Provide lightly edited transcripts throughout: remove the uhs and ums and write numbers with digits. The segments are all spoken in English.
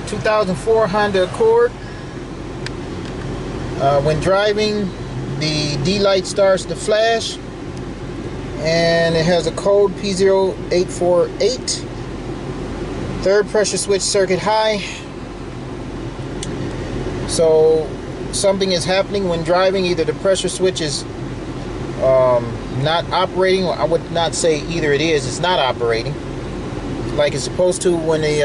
2004 Honda Accord. When driving, the D light starts to flash, and it has a code PO848. Third pressure switch circuit high. So something is happening when driving. Either the pressure switch is not operating, or I would not say either it is, it's not operating like it's supposed to when the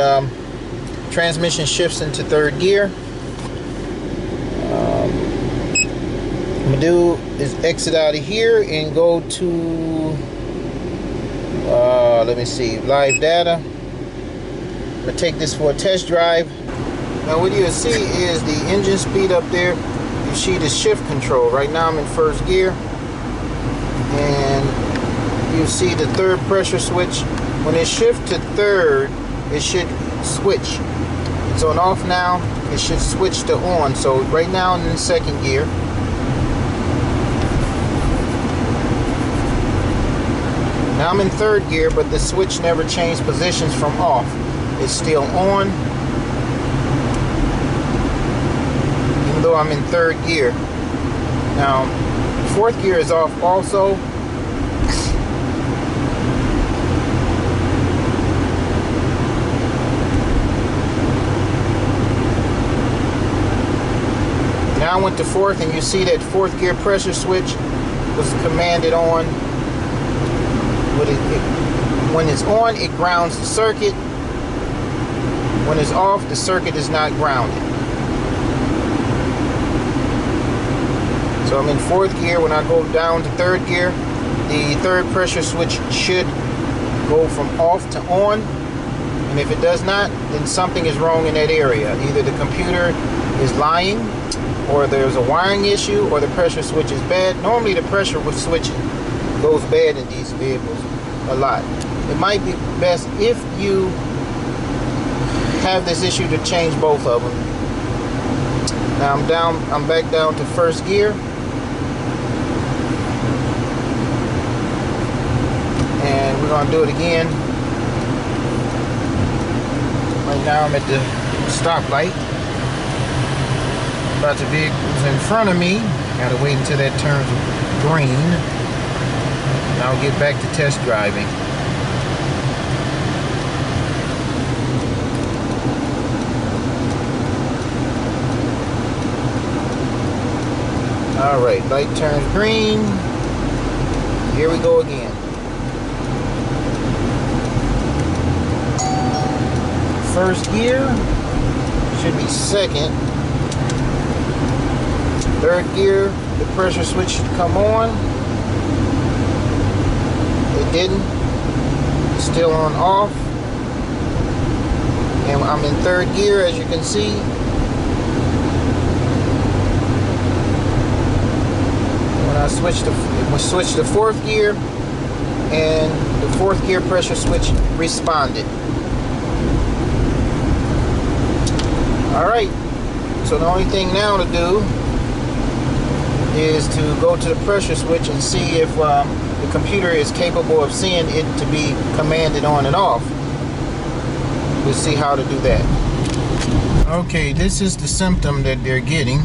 transmission shifts into third gear. What I'm gonna do is exit out of here and go to let me see, live data. I'm gonna take this for a test drive. Now what you'll see is the engine speed up there. You see the shift control. Right now I'm in first gear, and you see the third pressure switch. When it shifts to third, it should switch. It's on off now. It should switch to on. So right now I'm in second gear. Now I'm in third gear, but the switch never changed positions from off. It's still on, even though I'm in third gear. Now, fourth gear is off also. Now I went to fourth, and you see that fourth gear pressure switch was commanded on. When it's on, it grounds the circuit. When it's off, the circuit is not grounded. So I'm in fourth gear. When I go down to third gear, the third pressure switch should go from off to on. And if it does not, then something is wrong in that area. Either the computer is lying, or there's a wiring issue, or the pressure switch is bad. Normally the pressure switch goes bad in these vehicles a lot. It might be best if you have this issue to change both of them. Now I'm back down to first gear, and we're gonna do it again. Right now I'm at the stoplight. About the vehicles in front of me. Gotta wait until that turns green, and I'll get back to test driving. Alright, light turns green. Here we go again. First gear. Should be second. Third gear, the pressure switch should come on. It didn't. It's still on off. And I'm in third gear, as you can see. I switched to fourth gear, and the fourth gear pressure switch responded. Alright, so the only thing now to do is to go to the pressure switch and see if the computer is capable of seeing it to be commanded on and off. We'll see how to do that. Okay, this is the symptom that they're getting.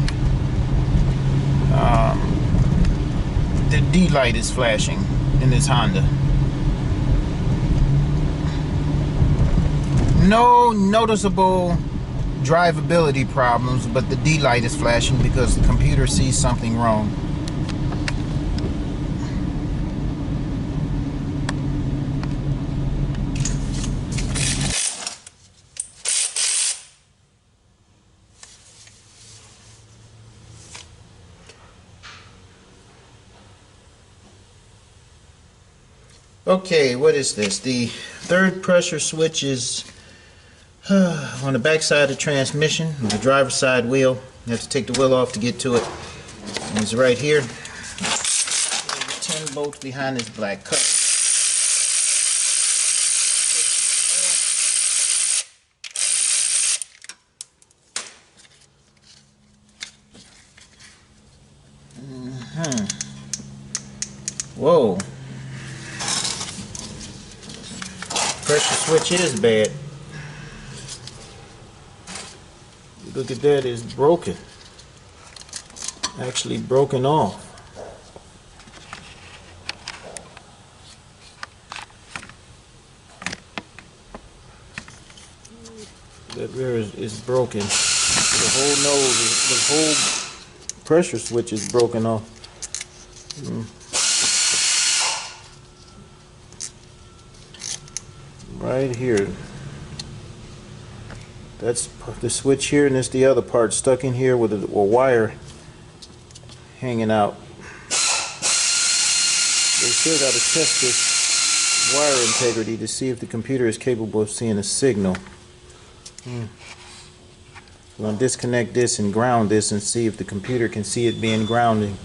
The D light is flashing in this Honda. No noticeable drivability problems, but the D light is flashing because the computer sees something wrong. Okay, what is this? The third pressure switch is on the back side of the transmission, on the driver's side wheel. You have to take the wheel off to get to it. And it's right here. 10 bolts behind this black cup. Whoa. Pressure switch is bad. look at that, it's broken. Actually broken off. That there is broken. The whole nose, the whole pressure switch is broken off. Right here. That's the switch here, and it's the other part stuck in here with a wire hanging out. They still got to test this wire integrity to see if the computer is capable of seeing a signal. I'm going to disconnect this and ground this and see if the computer can see it being grounded.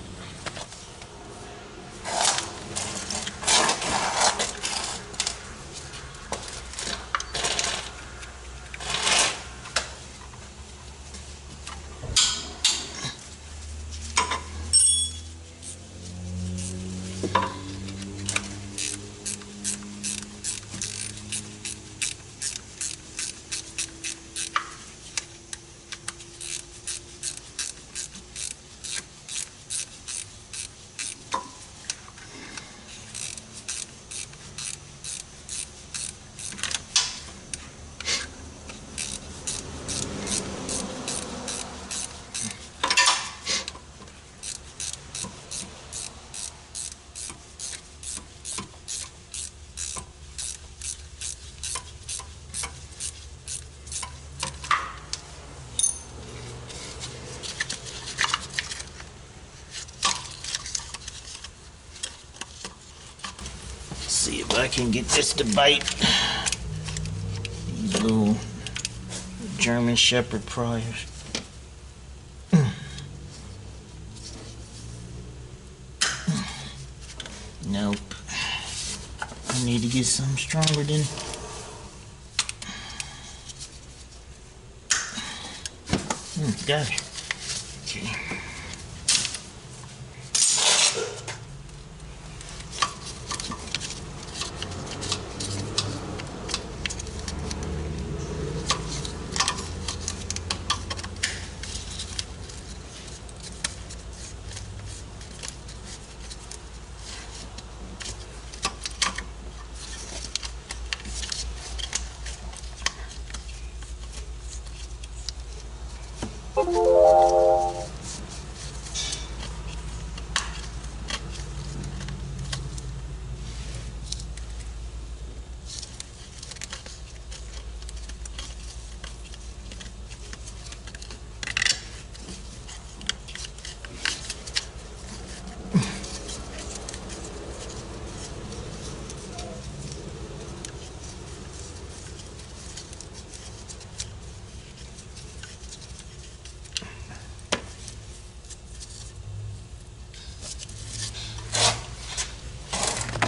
See if I can get this to bite. These little German Shepherd pliers. Nope. I need to get something stronger than. Got it. Okay.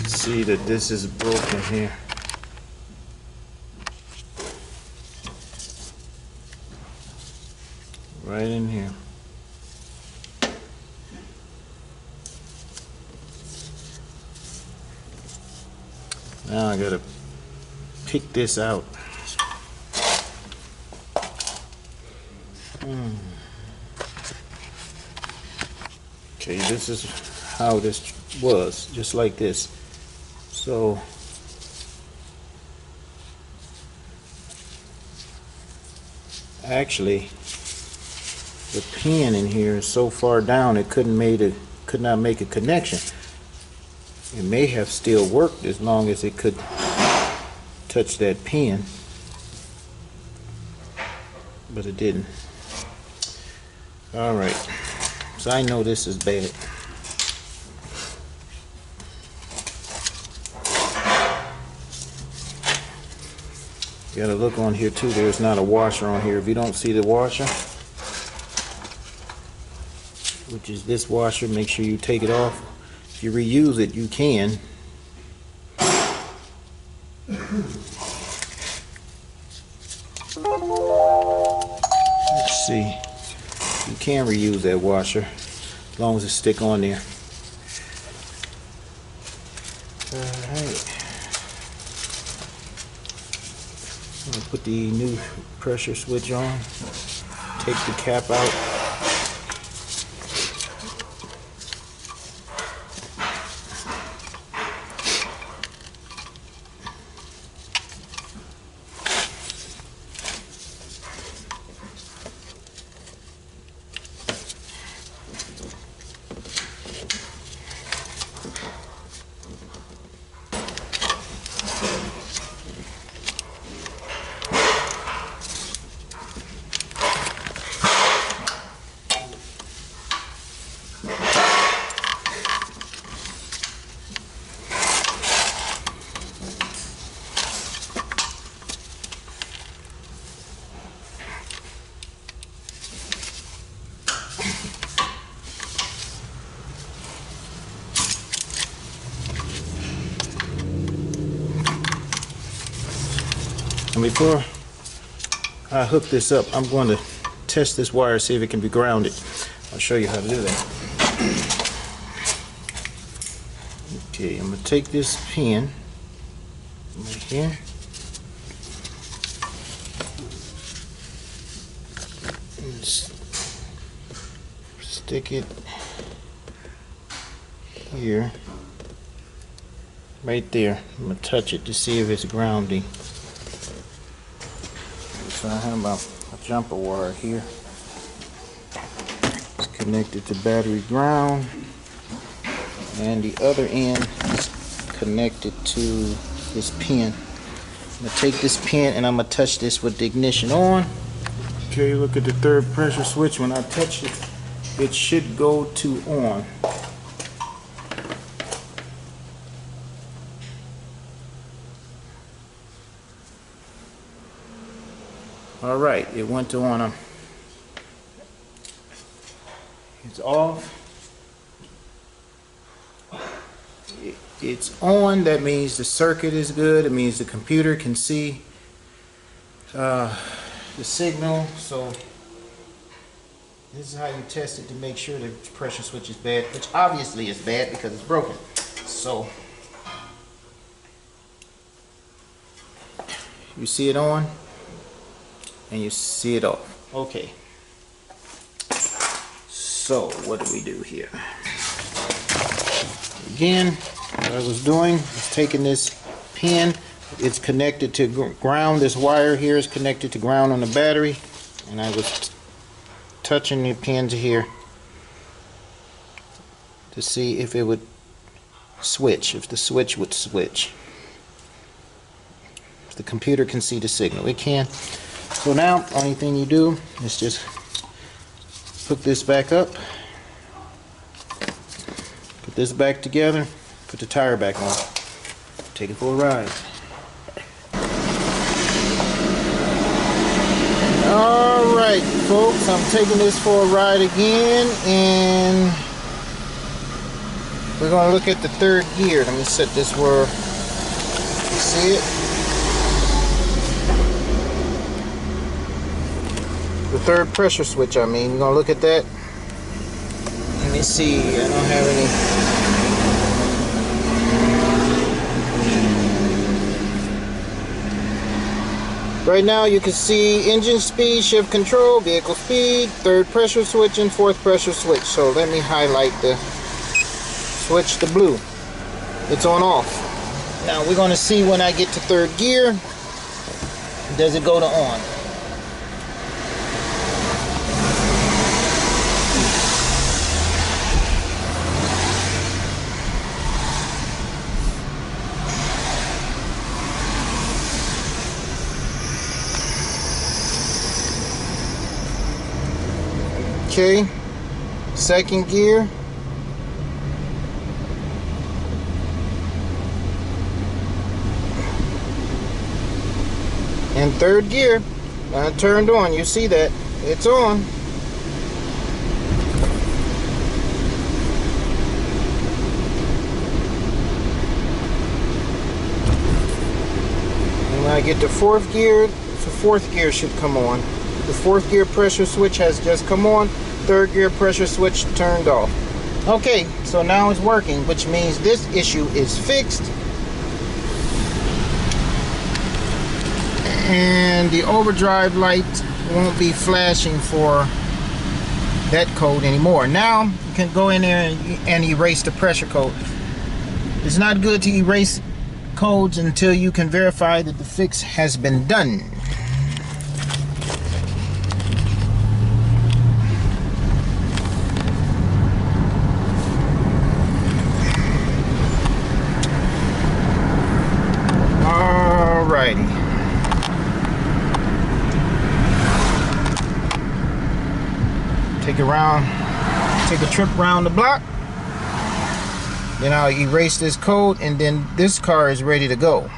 See that this is broken here. Right in here. Now I gotta pick this out. Okay, this is how this was, just like this. So actually the pin in here is so far down it could not make a connection. It may have still worked as long as it could touch that pin, but it didn't. Alright, so I know this is bad. You gotta look on here too, there's not a washer on here. If you don't see the washer, which is this washer, make sure you take it off. If you reuse it, you can. Let's see. You can reuse that washer as long as it stick on there. Alright. I'm gonna put the new pressure switch on. Take the cap out. And before I hook this up, I'm going to test this wire, see if it can be grounded. I'll show you how to do that. Okay, I'm going to take this pin right here. And stick it here. Right there. I'm going to touch it to see if it's grounding. So I have a jumper wire here. It's connected to battery ground, and the other end is connected to this pin. I'm going to take this pin and I'm going to touch this with the ignition on. Okay, look at the third pressure switch. When I touch it, it should go to on. Alright, it went to on. It's off. It's on. That means the circuit is good. It means the computer can see the signal. So this is how you test it to make sure the pressure switch is bad, which obviously is bad because it's broken. So you see it on and you see it off. Okay, so what do we do here? Again, what I was doing is taking this pin, it's connected to ground. This wire here is connected to ground on the battery, and I was touching the pins here to see if it would switch, if the switch would switch, if the computer can see the signal. It can. So now only thing you do is just hook this back up, put this back together, put the tire back on, take it for a ride. Alright folks, I'm taking this for a ride again, and we're going to look at the third gear. Let me set this where you see it. The third pressure switch, I mean. We're going to look at that. Let me see, I don't have any. Right now you can see engine speed, shift control, vehicle speed, third pressure switch, and fourth pressure switch. So let me highlight the switch to blue. It's on off. Now we're going to see when I get to third gear, does it go to on? Okay, second gear. And third gear. Turned on. You see that. It's on. And when I get to fourth gear, the fourth gear should come on. The fourth gear pressure switch has just come on. Third gear pressure switch turned off. Okay, so now it's working, which means this issue is fixed. And the overdrive light won't be flashing for that code anymore. Now you can go in there and erase the pressure code. It's not good to erase codes until you can verify that the fix has been done. Alrighty. Take a trip around the block. Then I'll erase this code, and then this car is ready to go.